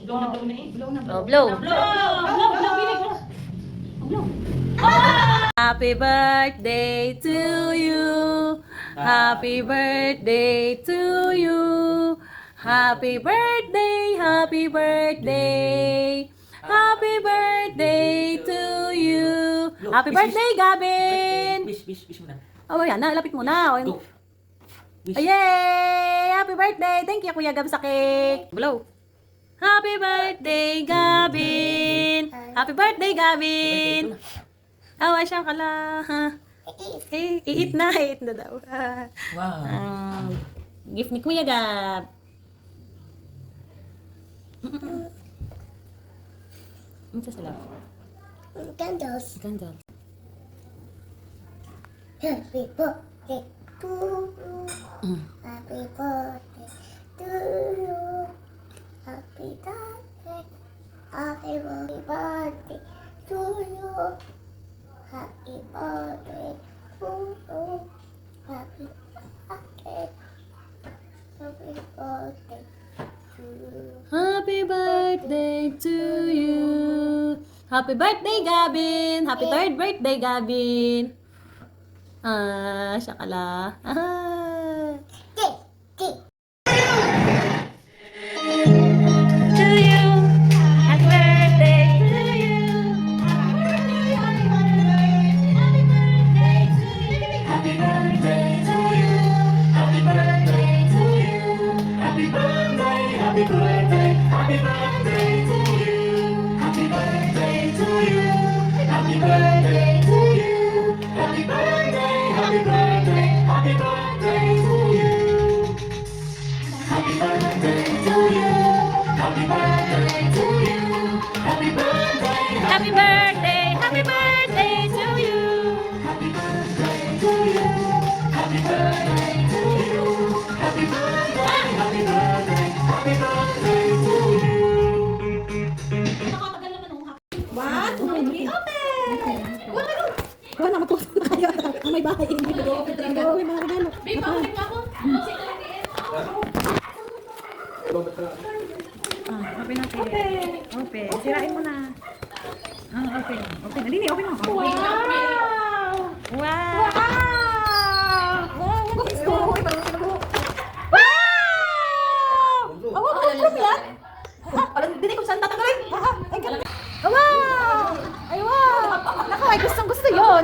Blow na blow na eh. Blow na blow. Oh, blow. Blow. Happy birthday to you. Happy birthday to you. Happy birthday, happy birthday. Happy birthday to you. Happy birthday, Gavin. Wish mo na. Oh, yan na, lapit mo na. Go. Wish. Yay! Happy birthday! Thank you, Kuya Gab, sa cake. Blow. Happy birthday, Gavin! Happy birthday, Gavin! Awa siya kala. Eat na daw. Wow. Gift ni Kuya Gab. Ano sa salamat? Candles. Candle. Happy birthday to you. Happy birthday to you. Happy birthday. Happy birthday to you. Happy birthday to you. Happy birthday. Happy birthday to you. Happy birthday to you. Happy birthday, Gavin. Happy third birthday, Gavin. Siya kala. Tick, tick. To you. Happy birthday to you. Happy birthday to you. Happy birthday to you. Happy birthday, happy birthday, happy birthday to you. Happy birthday to you. Happy birthday to you. Happy birthday, happy birthday, happy birthday to you. Happy birthday to you. Happy birthday to you. Happy birthday, Happy birthday. Happy birthday to you. happy birthday to you. Happy birthday to you. Happy birthday, happy birthday, happy birthday to you. Wala na, mag-post na kayo. Ang may bahay. May mga regalo. Open natin. Open. Sirain mo na. Open. Open. Hindi, open mo. Wow! Wow! Wow! Ay, wow! Naku, ay gustong-gusto yun.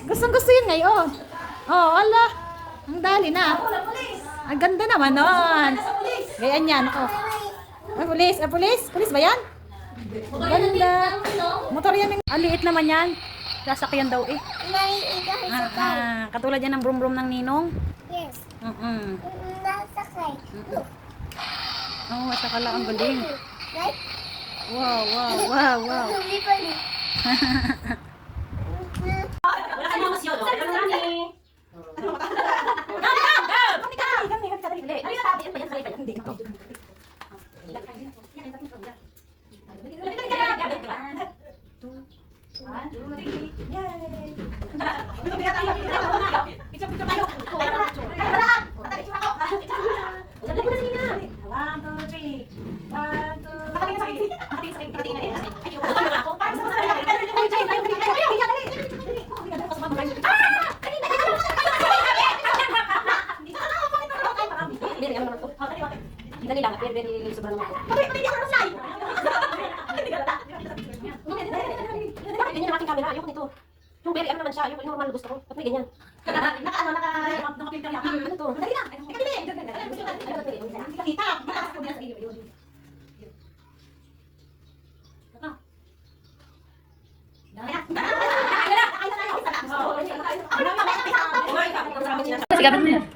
Gustong-gusto yun ngayon. Oh, ala. Ang dali na. Ang ganda naman nun. Ganyan yan. Oh. Ay, pulis. Ay, pulis. Pulis ba yan? Ganda. Motor yan. Ang liit naman yan. Sasakyan daw eh. Naiigaw sa kay. Katulad yan ng brum-brum ng ninong. Yes. Nasa kay. Look. Oh, at saka lang ang galing. Right? Wow, wow, wow, wow. Hindi pa rin. Wala ka naman siyo. Wala ka naman eh. Dali lang, very sobrang naman ako. Ganyan ang aking camera, ayoko nito. Yung very ano naman siya, yung normal gusto ko. Ba't may ganyan? Naka-filter yan. Ano to? Dali lang! Eka, dali! Hindi ka kita! Mataas ko din sa iyo.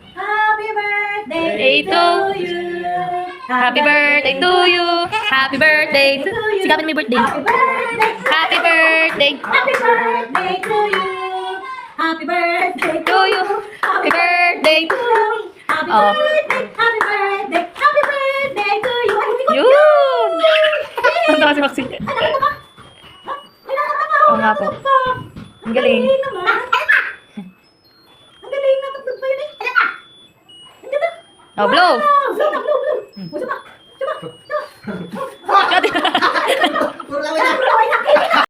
Happy birthday to you. Happy birthday to you. Happy birthday to you. Si Gavin may birthday. Happy birthday. Happy birthday to you. Happy birthday To you. Happy birthday. Happy Oh. birthday. Happy birthday. Happy birthday to you. Yun! Ang tawa si Maxine. Oo nga po. Ang galing. Ang galing na tugtog pa yun eh. Oh, blow! Blow na, blow, blow. Suba, suba, suba. Shot gawin na.